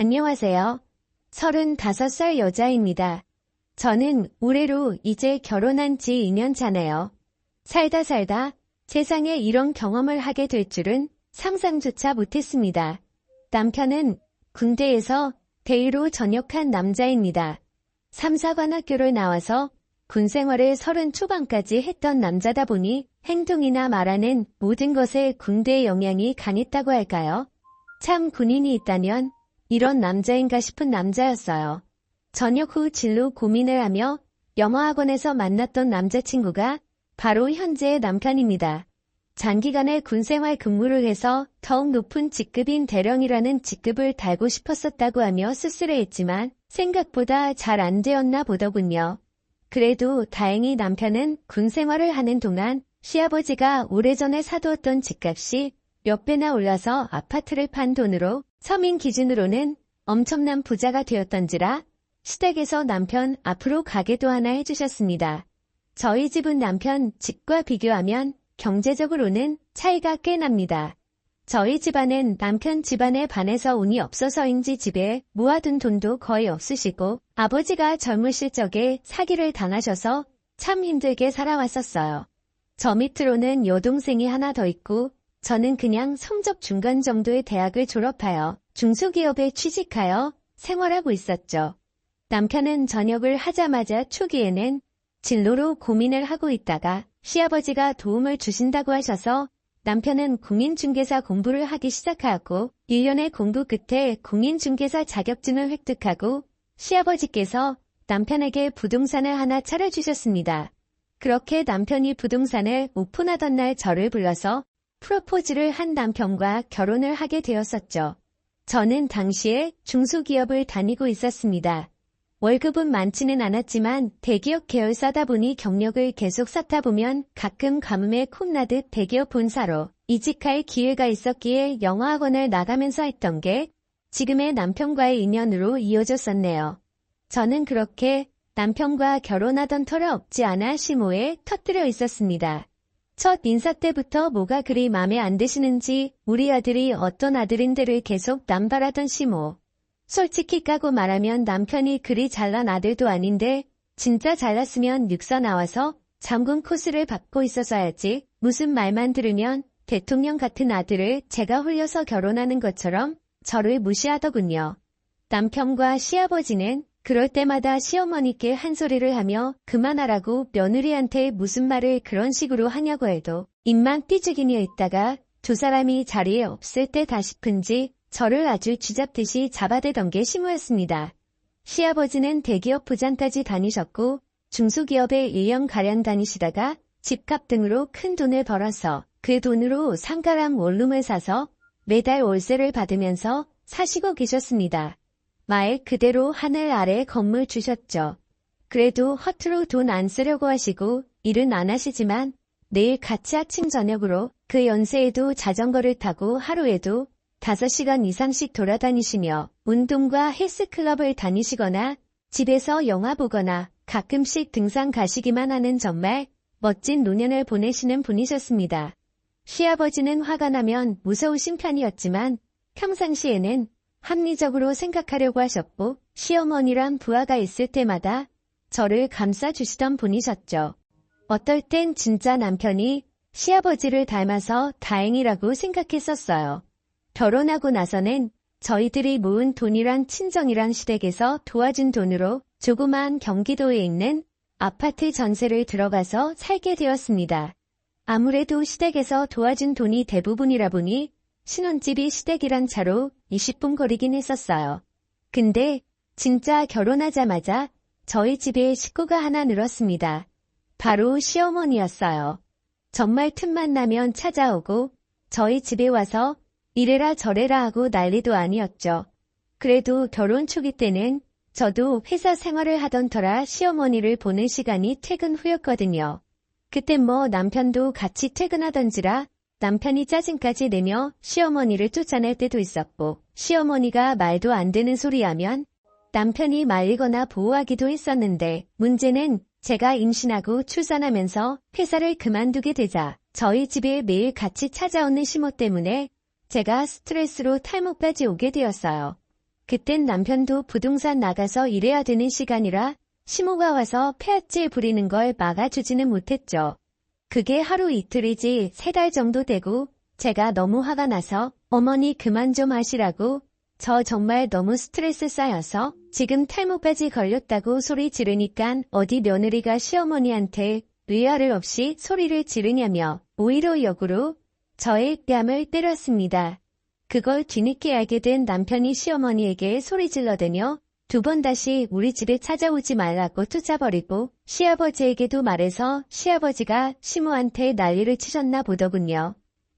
안녕하세요. 35살 여자입니다. 저는 올해로 이제 결혼한 지 2년 차네요. 살다 세상에 이런 경험을 하게 될 줄은 상상조차 못했습니다. 남편은 군대에서 대위로 전역한 남자입니다. 3, 4관학교를 나와서 군 생활을 30 초반까지 했던 남자다 보니 행동이나 말하는 모든 것에 군대의 영향이 강했다고 할까요? 참 군인이 있다면 이런 남자인가 싶은 남자였어요. 전역 후 진로 고민을 하며 영어학원에서 만났던 남자친구가 바로 현재의 남편입니다. 장기간의 군생활 근무를 해서 더욱 높은 직급인 대령이라는 직급을 달고 싶었었다고 하며 씁쓸해했지만 생각보다 잘 안 되었나 보더군요. 그래도 다행히 남편은 군생활을 하는 동안 시아버지가 오래전에 사두었던 집값이 몇 배나 올라서 아파트를 판 돈으로 서민 기준으로는 엄청난 부자가 되었던지라 시댁에서 남편 앞으로 가게도 하나 해주셨습니다. 저희 집은 남편 집과 비교하면 경제적으로는 차이가 꽤 납니다. 저희 집안은 남편 집안에 반해서 운이 없어서인지 집에 모아둔 돈도 거의 없으시고 아버지가 젊으실 적에 사기를 당하셔서 참 힘들게 살아왔었어요. 저 밑으로는 여동생이 하나 더 있고 저는 그냥 성적 중간 정도의 대학을 졸업하여 중소기업에 취직하여 생활하고 있었죠. 남편은 전역을 하자마자 초기에는 진로로 고민을 하고 있다가 시아버지가 도움을 주신다고 하셔서 남편은 공인중개사 공부를 하기 시작하고 1년의 공부 끝에 공인중개사 자격증을 획득하고 시아버지께서 남편에게 부동산을 하나 차려주셨습니다. 그렇게 남편이 부동산을 오픈하던 날 저를 불러서 프로포즈를 한 남편과 결혼을 하게 되었었죠. 저는 당시에 중소기업을 다니고 있었습니다. 월급은 많지는 않았지만 대기업 계열사다 보니 경력을 계속 쌓다 보면 가끔 가뭄에 콩나듯 대기업 본사로 이직할 기회가 있었기에 영어학원을 나가면서 했던 게 지금의 남편과의 인연으로 이어졌었네요. 저는 그렇게 남편과 결혼하던 터라 없지 않아 시모에 터뜨려 있었습니다. 첫 인사 때부터 뭐가 그리 마음에 안 드시는지 우리 아들이 어떤 아들인데를 계속 남발하던 시모. 솔직히 까고 말하면 남편이 그리 잘난 아들도 아닌데 진짜 잘났으면 육사 나와서 장군 코스를 받고 있어서야지 무슨 말만 들으면 대통령 같은 아들을 제가 홀려서 결혼하는 것처럼 저를 무시하더군요. 남편과 시아버지는 그럴 때마다 시어머니께 한 소리를 하며 그만하라고 며느리한테 무슨 말을 그런 식으로 하냐고 해도 입만 삐죽이며 있다가 두 사람이 자리에 없을 때다 싶은지 저를 아주 쥐잡듯이 잡아대던 게 시모였습니다. 시아버지는 대기업 부장까지 다니셨고 중소기업에 1년가량 다니시다가 집값 등으로 큰 돈을 벌어서 그 돈으로 상가랑 원룸을 사서 매달 월세를 받으면서 사시고 계셨습니다. 말 그대로 하늘 아래 건물 주셨죠. 그래도 허투루 돈 안 쓰려고 하시고 일은 안 하시지만 매일 같이 아침 저녁으로 그 연세에도 자전거를 타고 하루에도 5시간 이상씩 돌아다니시며 운동과 헬스클럽을 다니시거나 집에서 영화 보거나 가끔씩 등산 가시기만 하는 정말 멋진 노년을 보내시는 분이셨습니다. 시아버지는 화가 나면 무서우신 편이었지만 평상시에는 합리적으로 생각하려고 하셨고 시어머니란 부하가 있을 때마다 저를 감싸주시던 분이셨죠. 어떨 땐 진짜 남편이 시아버지를 닮아서 다행이라고 생각했었어요. 결혼하고 나서는 저희들이 모은 돈이랑 친정이랑 시댁에서 도와준 돈으로 조그마한 경기도에 있는 아파트 전세를 들어가서 살게 되었습니다. 아무래도 시댁에서 도와준 돈이 대부분이라 보니 신혼집이 시댁이랑 차로 20분 거리긴 했었어요. 근데 진짜 결혼하자마자 저희 집에 식구가 하나 늘었습니다. 바로 시어머니였어요. 정말 틈만 나면 찾아오고 저희 집에 와서 이래라 저래라 하고 난리도 아니었죠. 그래도 결혼 초기 때는 저도 회사 생활을 하던 터라 시어머니를 보는 시간이 퇴근 후였거든요. 그땐 뭐 남편도 같이 퇴근하던지라 남편이 짜증까지 내며 시어머니를 쫓아낼 때도 있었고 시어머니가 말도 안 되는 소리 하면 남편이 말리거나 보호하기도 했었는데 문제는 제가 임신하고 출산하면서 회사를 그만두게 되자 저희 집에 매일 같이 찾아오는 시모 때문에 제가 스트레스로 탈모까지 오게 되었어요. 그땐 남편도 부동산 나가서 일해야 되는 시간이라 시모가 와서 폐악질 부리는 걸 막아주지는 못했죠. 그게 하루 이틀이지 3달 정도 되고 제가 너무 화가 나서 어머니 그만 좀 하시라고 저 정말 너무 스트레스 쌓여서 지금 탈모까지 걸렸다고 소리 지르니깐 어디 며느리가 시어머니한테 위아래 없이 소리를 지르냐며 오히려 역으로 저의 뺨을 때렸습니다. 그걸 뒤늦게 알게 된 남편이 시어머니에게 소리 질러대며 2번 다시 우리 집에 찾아오지 말라고 투자버리고 시아버지에게도 말해서 시아버지가 시모한테 난리를 치셨나 보더군요.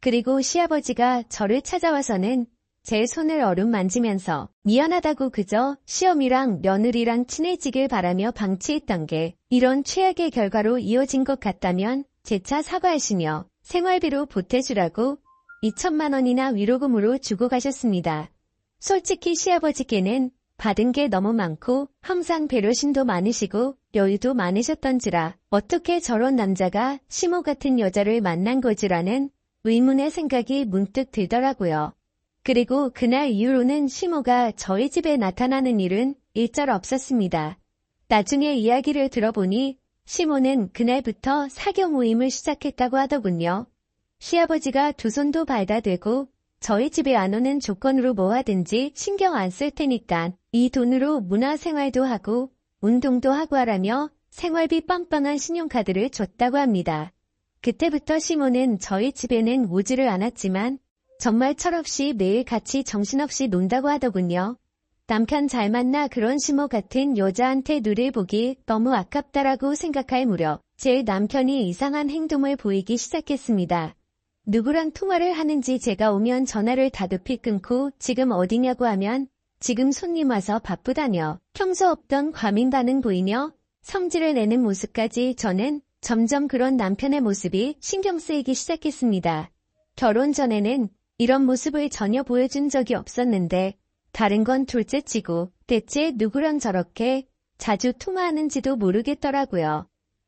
그리고 시아버지가 저를 찾아와서는 제 손을 어루만지면서 미안하다고 그저 시어미랑 며느리랑 친해지길 바라며 방치했던 게 이런 최악의 결과로 이어진 것 같다면 재차 사과하시며 생활비로 보태주라고 2천만 원이나 위로금으로 주고 가셨습니다. 솔직히 시아버지께는 받은 게 너무 많고 항상 배려심도 많으시고 여유도 많으셨던지라 어떻게 저런 남자가 시모 같은 여자를 만난 거지라는 의문의 생각이 문득 들더라고요. 그리고 그날 이후로는 시모가 저희 집에 나타나는 일은 일절 없었습니다. 나중에 이야기를 들어보니 시모는 그날부터 사교 모임을 시작했다고 하더군요. 시아버지가 2손도 발다대고 저희 집에 안 오는 조건으로 뭐 하든지 신경 안 쓸 테니까 이 돈으로 문화생활도 하고 운동도 하고 하라며 생활비 빵빵한 신용카드를 줬다고 합니다. 그때부터 시모는 저희 집에는 오지를 않았지만 정말 철없이 매일 같이 정신없이 논다고 하더군요. 남편 잘 만나 그런 시모 같은 여자한테 누를 보기 너무 아깝다라고 생각할 무렵 제 남편이 이상한 행동을 보이기 시작했습니다. 누구랑 통화를 하는지 제가 오면 전화를 다급히 끊고 지금 어디냐고 하면 지금 손님 와서 바쁘다며 평소 없던 과민 반응 보이며 성질을 내는 모습까지 저는 점점 그런 남편의 모습이 신경 쓰이기 시작했습니다. 결혼 전에는 이런 모습을 전혀 보여준 적이 없었는데 다른 건 둘째치고 대체 누구랑 저렇게 자주 통화하는지도 모르겠더라고요.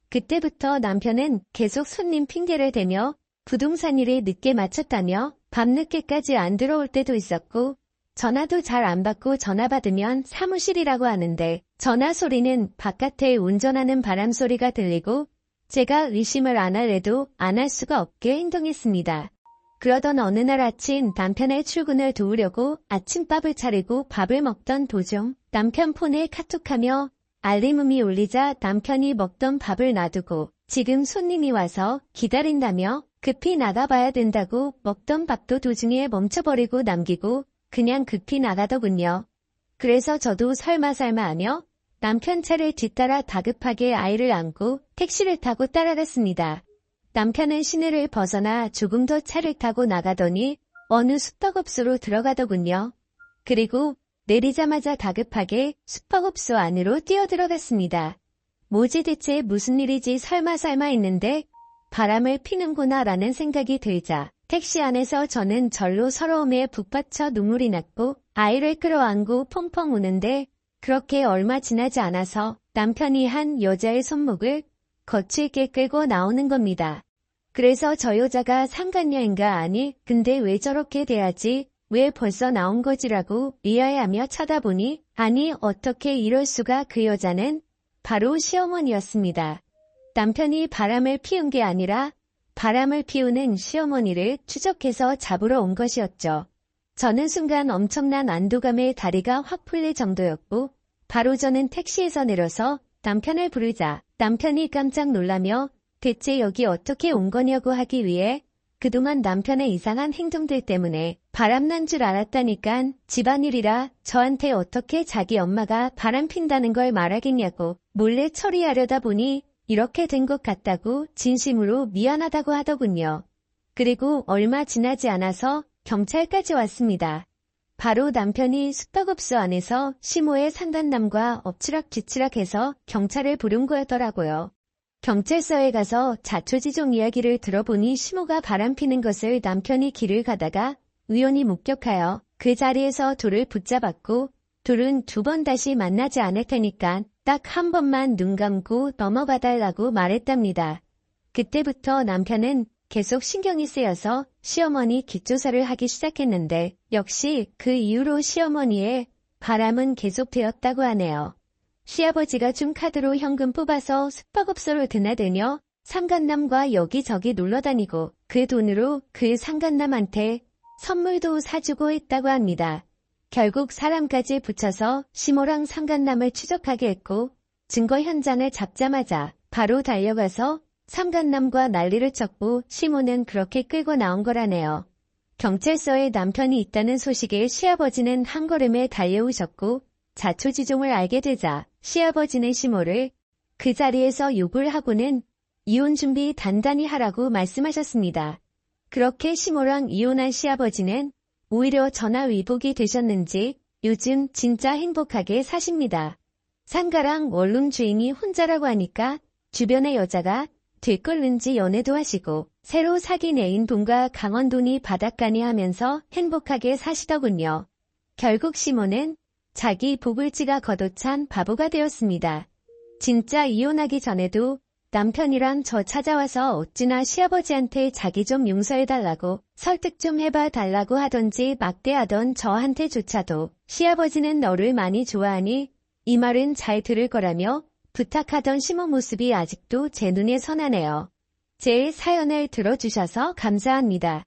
그때부터 남편은 계속 손님 핑계를 대며 부동산 일에 늦게 마쳤다며 밤늦게까지 안 들어올 때도 있었고 전화도 잘 안 받고 전화 받으면 사무실이라고 하는데 전화 소리는 바깥에 운전하는 바람 소리가 들리고 제가 의심을 안 할래도 안 할 수가 없게 행동했습니다. 그러던 어느 날 아침 남편의 출근을 도우려고 아침밥을 차리고 밥을 먹던 도중 남편 폰에 카톡하며 알림음이 울리자 남편이 먹던 밥을 놔두고 지금 손님이 와서 기다린다며 급히 나가봐야 된다고 먹던 밥도 도중에 멈춰버리고 남기고 그냥 급히 나가더군요. 그래서 저도 설마 하며 남편 차를 뒤따라 다급하게 아이를 안고 택시를 타고 따라갔습니다. 남편은 시내를 벗어나 조금 더 차를 타고 나가더니 어느 숙박업소로 들어가더군요. 그리고 내리자마자 다급하게 숙박업소 안으로 뛰어들어갔습니다. 뭐지 대체 무슨 일이지 설마 했는데 바람을 피는구나 라는 생각이 들자 택시 안에서 저는 절로 서러움에 북받쳐 눈물이 났고 아이를 끌어안고 펑펑 우는데 그렇게 얼마 지나지 않아서 남편이 한 여자의 손목을 거칠게 끌고 나오는 겁니다. 그래서 저 여자가 상간녀인가 아니 근데 왜 저렇게 돼야지 왜 벌써 나온 거지라고 의아해하며 쳐다보니 아니 어떻게 이럴 수가 그 여자는 바로 시어머니였습니다. 남편이 바람을 피운 게 아니라 바람을 피우는 시어머니를 추적해서 잡으러 온 것이었죠. 저는 순간 엄청난 안도감에 다리가 확 풀릴 정도였고 바로 저는 택시에서 내려서 남편을 부르자 남편이 깜짝 놀라며 대체 여기 어떻게 온 거냐고 하기 위해 그동안 남편의 이상한 행동들 때문에 바람난 줄 알았다니깐 집안일이라 저한테 어떻게 자기 엄마가 바람 핀다는 걸 말하겠냐고 몰래 처리하려다 보니 이렇게 된 것 같다고 진심으로 미안하다고 하더군요. 그리고 얼마 지나지 않아서 경찰까지 왔습니다. 바로 남편이 숙박업소 안에서 시모의 상간남과 엎치락뒤치락해서 경찰을 부른 거였더라고요. 경찰서에 가서 자초지종 이야기를 들어보니 시모가 바람피는 것을 남편이 길을 가다가 우연히 목격하여 그 자리에서 둘을 붙잡았고 둘은 2번 다시 만나지 않을 테니까 딱 한 번만 눈 감고 넘어가달라고 말했답니다. 그때부터 남편은 계속 신경이 쓰여서 시어머니 뒷조사를 하기 시작했는데 역시 그 이후로 시어머니의 바람은 계속되었다고 하네요. 시아버지가 준 카드로 현금 뽑아서 숙박업소로 드나들며 상간남과 여기저기 놀러다니고 그 돈으로 그 상간남한테 선물도 사주고 했다고 합니다. 결국 사람까지 붙여서 시모랑 상간남을 추적하게 했고 증거 현장을 잡자마자 바로 달려가서 상간남과 난리를 쳤고 시모는 그렇게 끌고 나온 거라네요. 경찰서에 남편이 있다는 소식에 시아버지는 한 걸음에 달려오셨고 자초지종을 알게 되자 시아버지는 시모를 그 자리에서 욕을 하고는 이혼 준비 단단히 하라고 말씀하셨습니다. 그렇게 시모랑 이혼한 시아버지는 오히려 전화위복이 되셨는지 요즘 진짜 행복하게 사십니다. 상가랑 원룸 주인이 혼자라고 하니까 주변의 여자가 들끓는지 연애도 하시고 새로 사귄 애인분과 강원돈이 바닷가니 하면서 행복하게 사시더군요. 결국 시모는 자기 보글지가 걷어찬 바보가 되었습니다. 진짜 이혼하기 전에도 남편이랑 저 찾아와서 어찌나 시아버지한테 자기 좀 용서해달라고 설득 좀 해봐 달라고 하던지 막대하던 저한테조차도 시아버지는 너를 많이 좋아하니 이 말은 잘 들을 거라며 부탁하던 시모 모습이 아직도 제 눈에 선하네요. 제 사연을 들어주셔서 감사합니다.